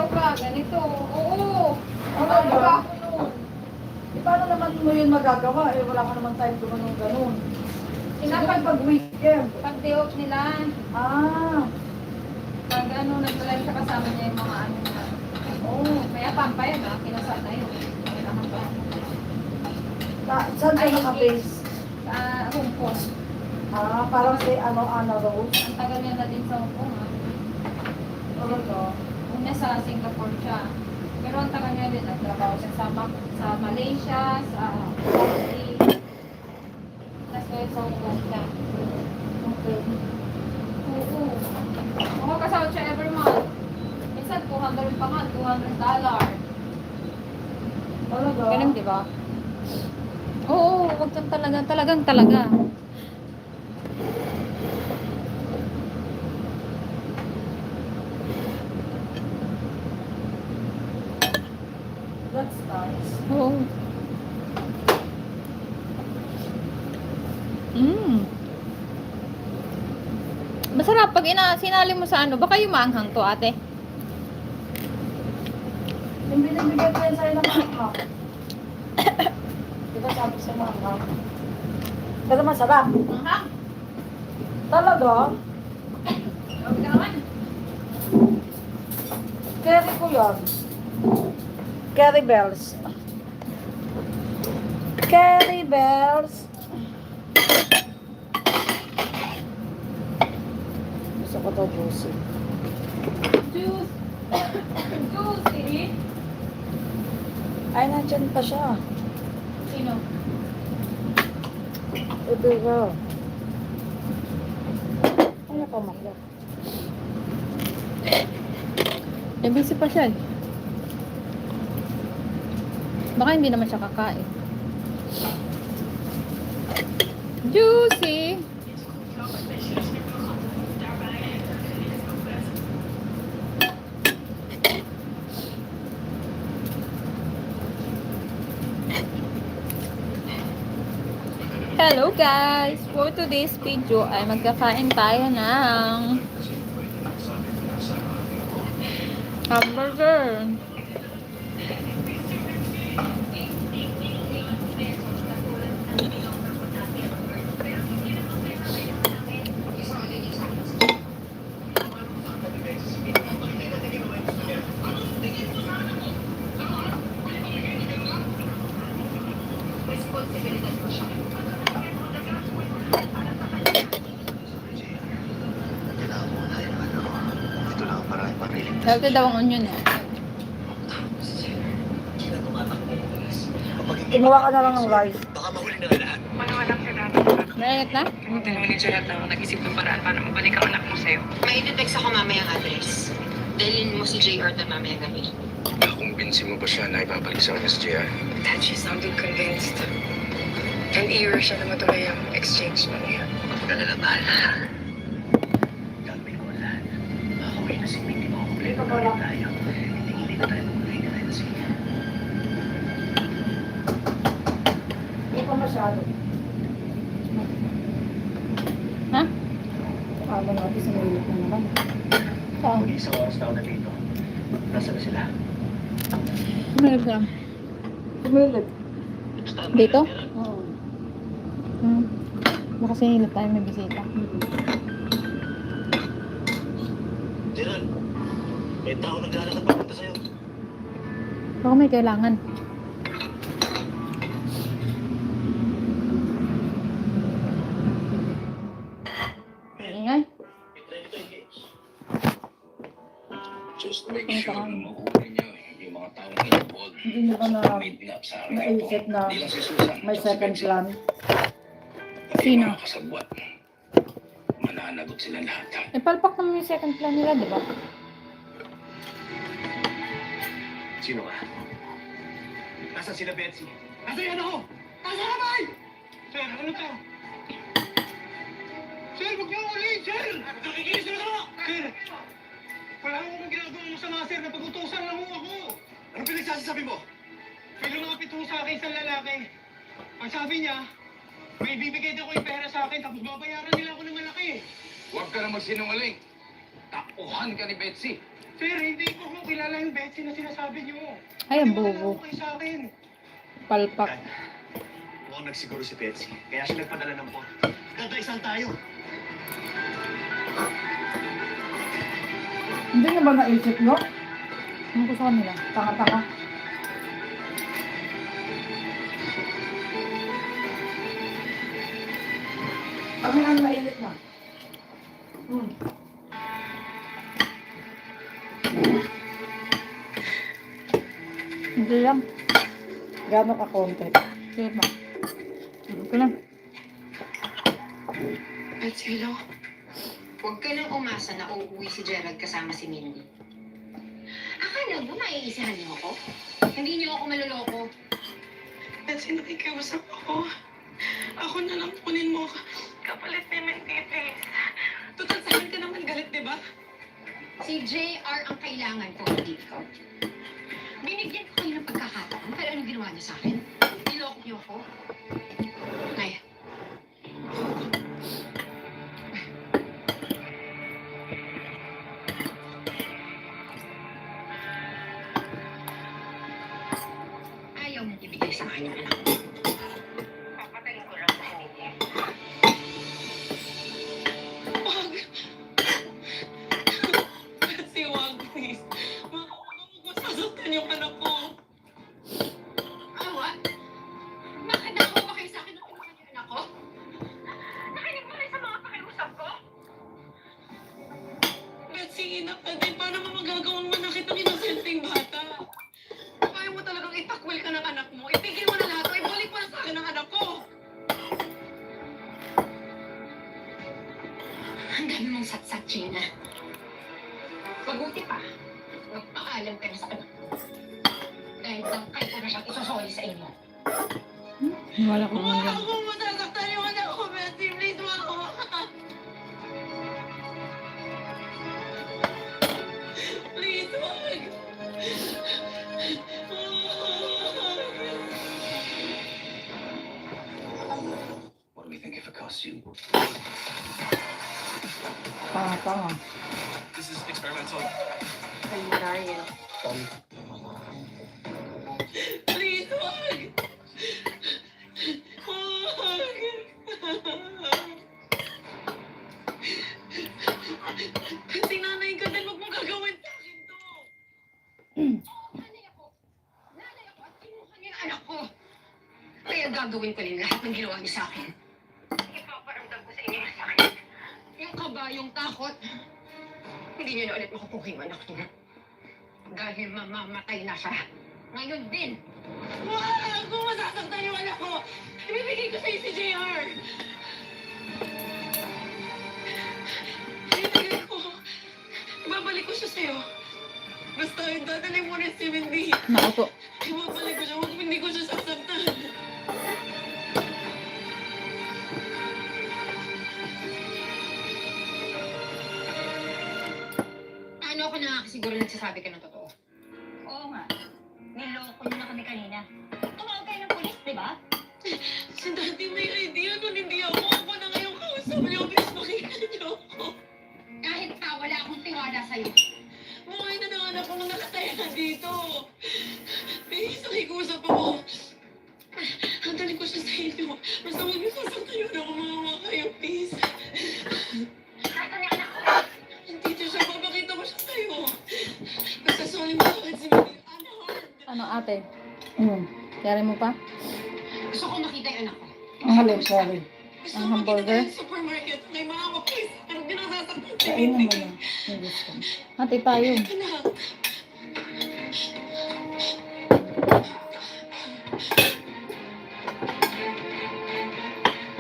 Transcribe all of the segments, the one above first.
ba? Ganito. Oo. Ano Ano ba? ba ako noon? Di paano naman mo yun magagawa? Eh, wala ka naman time ganun. Sinapag pag weekend. Pag day off nila, Ah, pag ano, nag-live siya kasama niya yung mga ano na. oo. Kaya pampay na, kinasal na yun. Kailangan pa. Saan ka Ay, naka-base? Sa Hong Kong. Ah, parang si Ana Rose. Ang tagal niya na din sa Hong Kong, ha? Talaga. Una sa Singapore siya. Pero ang tagal niya din, nagtrabaho siya sa Malaysia, sa Saudi. Tapos ngayon sa Hong Kong siya. Okay. Oo. Oo, kasahod siya every month. Minsan, 200 pa nga, $200. Talaga. Ganun, di ba? Oo, wag kang talagang talaga. That's nice. Oo. Masarap pag sinali mo sa ano. Baka yung maanghang to, ate. Yung binibigyan ko yan sa'yo ng mga Di ba sabi sa mga pero masarap. Maanghang? Talaga? Huwag ka naman. Carry ko yan. Carry bells. Carry bells. Gusto ko to juicy. Juice. Juicy. Ay, nandyan pa siya. Sino? Ito ka. Ano ka makla? Eh, busy pa siya eh. Baka hindi naman siya kakain. Juicy! Hello guys! For today's video ay magkakain tayo ng hamburger. Healthy daw ang onion eh. Kumuha ka na lang ng rice. Baka mahuli na nga lahat. Manawalang sa dati. Mainit na? Tinawin ni Janet na ako nag-isip ng paraan para mabalik ang anak mo sa'yo. May text ako mamayang address. Dalhin mo si JR na mamayang gabi. Nakumbinsi mo ba siya na ibabalik sa kanya si JR? Dad, she sounded convinced. And eager siya na matuloy ang exchange na niya. Magkala na mahal na. Gagawin ko lahat. Makakawin na si Mindy mo. Kompleto na rin tayo. Hindi na tayo mamuhay na tayo na siya. Hindi pa masyado. Ha? Ano natin sa nilip na naman. Saan? Mag-isang oras na ako na dito. Nasaan na sila? Meron lang. Kumilip. Dito? Oo. Baka sinilip tayo may bisita. Gerald, may tao naglalakad papunta sa'yo. Baka may kailangan. Ingay. Just make Ang sure saan? na makuha niyo yung mga taong involved. Hindi nyo ba na Midnap sa akin. naisip na Hindi lang si Susan. may second plan? Sino? Mga kasabwat. Mananagot sila lahat. Eh, palpak naman yung second plan nila, di ba? Sino ka? Nasaan sila, Betsy? Nasaan yan ako? Nasaan ka, Bay? Sir, ano to? Sir, huwag niyo ulit, sir! Nakikinis na ako! Sir! Wala akong ginagawa mo sa mga sir, napag-utusan lang mo ako! Ano pinagsasasabi mo? May lumapit ho sa akin sa lalaki. Ang sabi niya, may bibigay daw ko yung pera sa akin, tapos babayaran nila ako ng malaki. Huwag ka na magsinungaling. Takuhan ka ni Betsy. Sir, hindi ko kilala yung Betsy na sinasabi niyo. Ay, ang Maniwala bobo. po kayo sa akin. Palpak. Mukhang nagsiguro si Betsy. Kaya siya nagpadala ng po. Dadaisan tayo. Hindi na ba naisip nyo? Ano ko sa kanila? Tanga-tanga. Kami ang mainit na. Hindi lang. Gano'n ka konti? Sige pa. Ito lang. Betsy, hello? Huwag ka nang umasa na uuwi si Gerald kasama si Mindy. Akala mo maiisihan niyo ako? Hindi niyo ako maloloko. Betsy, nakikiusap ako. Ako na lang kunin mo. Kapalit ni Mindy, please. Total, sa akin ka naman galit, di ba? Si JR ang kailangan ko, hindi ikaw. Binigyan ko kayo ng pagkakataon, pero anong ginawa niyo sa akin? Niloko niyo ako? Nay, ayaw mong ibigay sa akin yung anak ko. Papatayin ko lang sa hindi. Wag! Betsy, wag, please. Huwag mo sasaktan yung anak ko. Awa? Bakit nakawa kayo sa akin nung kinuha niyo yung anak ko? Nakinig mo rin sa mga pakiusap ko? Betsy, inak ka din. Paano mo magagawang manakit ang inosenteng bata? Kaya mo talagang itakwil ka ng anak mo. Itigil mo na lahat o ibalik mo na sa akin ang anak ko. Ang dami mong satsat, Gina. Mabuti pa. Magpaalam ka na sa anak ko. Dahil tangkay ko na siyang isusoli sa inyo. Wala ko naman Huwag yan. akong masasaktan yung anak ko, Betsy. Please, wag ako. Please, wag. What do we think if it costs you? Tanga-tanga. This is experimental. Please, wag. Betsy, nanay ka din. Huwag mong gagawin sa akin to. Nanay ako. Nanay ako at kinuha niyo yung anak ko. Kaya gagawin ko rin lahat ng ginawa niyo sa akin. Ipaparamdam ko sa inyo na sa akin. Yung kaba, yung takot. Hindi niyo na ulit makukuha yung anak niyo. Dahil mamamatay na siya. Ngayon din. Wag! Kung masasaktan yung anak ko, ibibigay ko sa'yo si JR. Ibibigay ko. Ibabalik ko siya sa'yo. Basta dadalhin mo rin si Mindy. Naku po. Ibabalik ko siya. Huwag hindi ko siya sasaktan. Paano ako nakakasiguro nagsasabi ka ng totoo? Oo nga. Niloko niyo na kami kanina. Tumawag kayo ng pulis, di ba? Si Daddy may idea nun hindi ako. Ako na ngayong kausap niyo. Please, makita niyo ako. Kahit pa, wala akong tiwala sa'yo. Buhay na ng anak ko nung nakataya na dito. Please, nakikusap ako. Handalin ko siya sa inyo. Basta huwag niyo sasaktan yung anak ko, mga kayo, please. Nasaan yung anak ko? Dito siya, papakita ko siya sa'yo. Basta sorry mo sa akin si Mindy. Ano ate? Kaya mo pa? Gusto ko makita yung anak ko. Ang halin, sorry. Gusto Ang ko hamburger? makita tayo sa supermarket. May mga please. Ano ginasasaktan si Kainin Mindy? mo yan. Yung gusto mo. Ate tayo. Anak.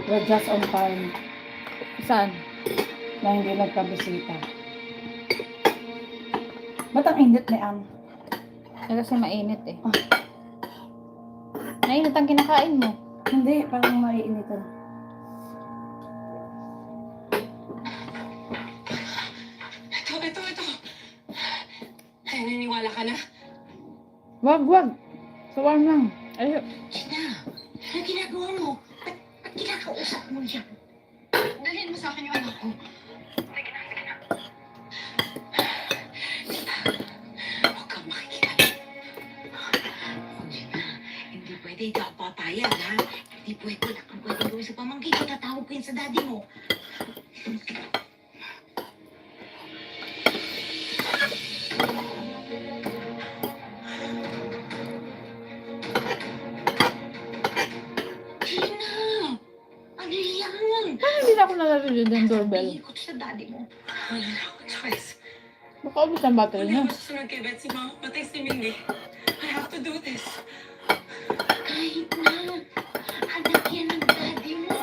We're just on time. Saan? Na hindi nagpabisita. Ba't ang init ni Am? Kasi mainit eh. Ah. Mainit ang kinakain mo. Hindi, parang maiinitan. Ito. Ay, naniniwala ka na? Wag. Sawan lang. Ay, Gina, ano ginagawa mo? Ba't kinakausap mo yan? Dalhin mo sa akin yung anak ko. Sige na. Hindi ka papayag, ha? Hindi pwede, wala kang pwede gawin sa pamangkin ko. Tatawag ko yun sa daddy mo. Gina! Ano yan? Parang hindi na ako nalarinig ng doorbell. Sabihin ko to sa daddy mo. Wala na akong choice. Baka ubus ang battery Hindi niya. ako susunod kay Betsy, ma. Patay si Mindy. I have to do this. Kahit na. Anak yan ng daddy mo.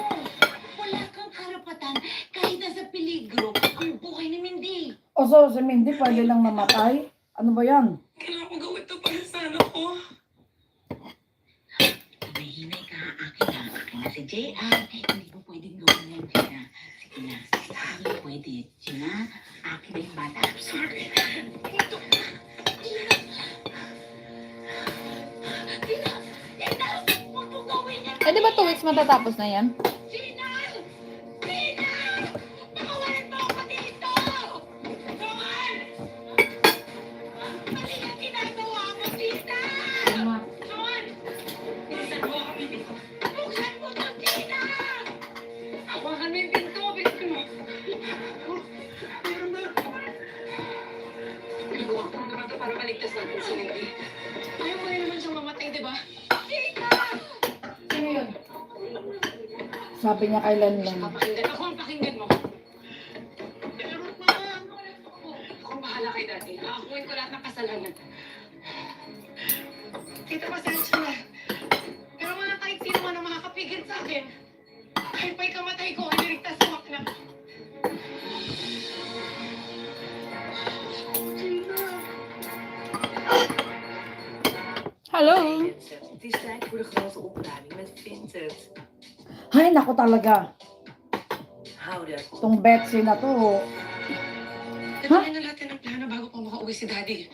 Wala kang karapatan kahit nasa peligro ang buhay ni Mindy. O so, si Mindy pwede lang mamatay? Ano ba yan? Kailangan ko gawin to para sa anak ko. Mahinay ka, akin na. Akin na si JR. Hindi mo pwedeng gawin yan, Gina. Sige na. Hindi mo pwede. Gina, akin na yung bata. I'm sorry. Dito. Gina. Gina. Gina. Huwag mo gawin yan. Eh, di ba 2 weeks matatapos na yan? Gina! Gina! Nakawalan mo ako dito! Joel! Mali ang ginagawa mo, Gina! Joel! Buksan mo ako, Gina! Buksan mo to, Gina! Hawakan mo yung pinto, pinto mo! Nagawa ko naman to para maligtas natin si Mindy. Ayaw mo rin naman siyang mamatay, di ba? Gina! Sino yun? Sabi niya kay Lenlen. Papakinggan ako ang pakinggan mo. Pero ma, ako bahala kay dati. Nakakuhin ko lahat ng kasalanan. Tita, pasensya na. Pero wala kahit sino man ang makakapigil sa akin. Kahit pa'y kamatay ko, iniligtas sa makna. Hello? Het is tijd voor de grote opruiming met Vincent. Ay, naku talaga. Houden. Itong Betsy na to. Gagawin na natin ang plano bago pa makauwi si Daddy.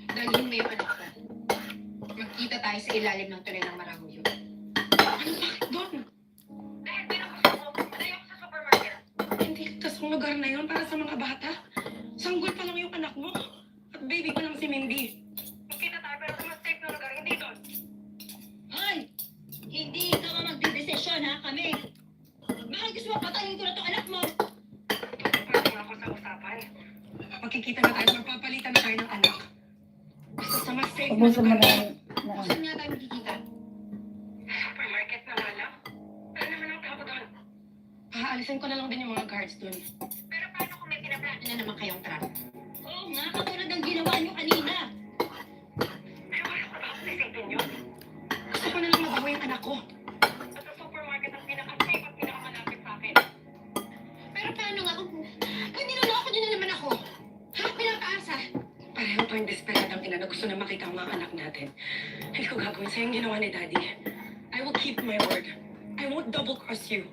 Dalhin mo yung anak ko. Magkita tayo sa ilalim ng tunay ng Marangyo. Ano bakit doon? Dahil pinakasawa ko, tayo sa supermarket. Hindi ligtas ang lugar na yun para sa mga bata. Sanggol pa lang yung anak mo. At baby pa lang si Mindy. Magkita tayo pero sa mas safe na lugar, hindi doon. Hoy! Hindi ka nga magdidesisyon, ha? Kami. Baka gusto mo patayin ko na itong anak mo. Pwede nga ako sa usapan. Magkikita na tayo, magpapalitan na tayo ng anak. Basta sa mas safe na Ubusin mo lugar. na yan. Saan nga tayo magkikita? Supermarket na nga lang. Ano naman ang tao doon? Aalisin ko na lang din yung mga guards doon. Pero paano kung may pinaplano na naman kayong trap? Oo nga, katulad ng ginawa niyo kanina. Pero wala ko ba akong isipin yun? Gusto ko na lang mabaho yung anak ko. At sa supermarket ang pinaka-safe at pinakamalapit sa akin. Pero paano nga kung niloloko niyo na naman ako? Ha? Pinakaasa? Pareho tayong desperadang ina na gusto na makita ang mga anak natin. Hindi ko gagawin sa'yo yung ginawa ni Daddy. I will keep my word. I won't double-cross you.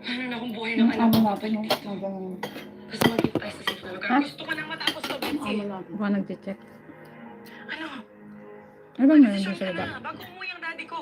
Ano na kung buhay ng anak Amo ko natin. papalit dito? Hanggang... Kasi mag-keep tayo sa safe na lugar. Ha? Gusto ko nang matapos to, Betsy. Amo natin. Baka nagche-check. Ano? Ano ba meron Desisyon sa ka baba? na. Bago umuwi ang daddy ko.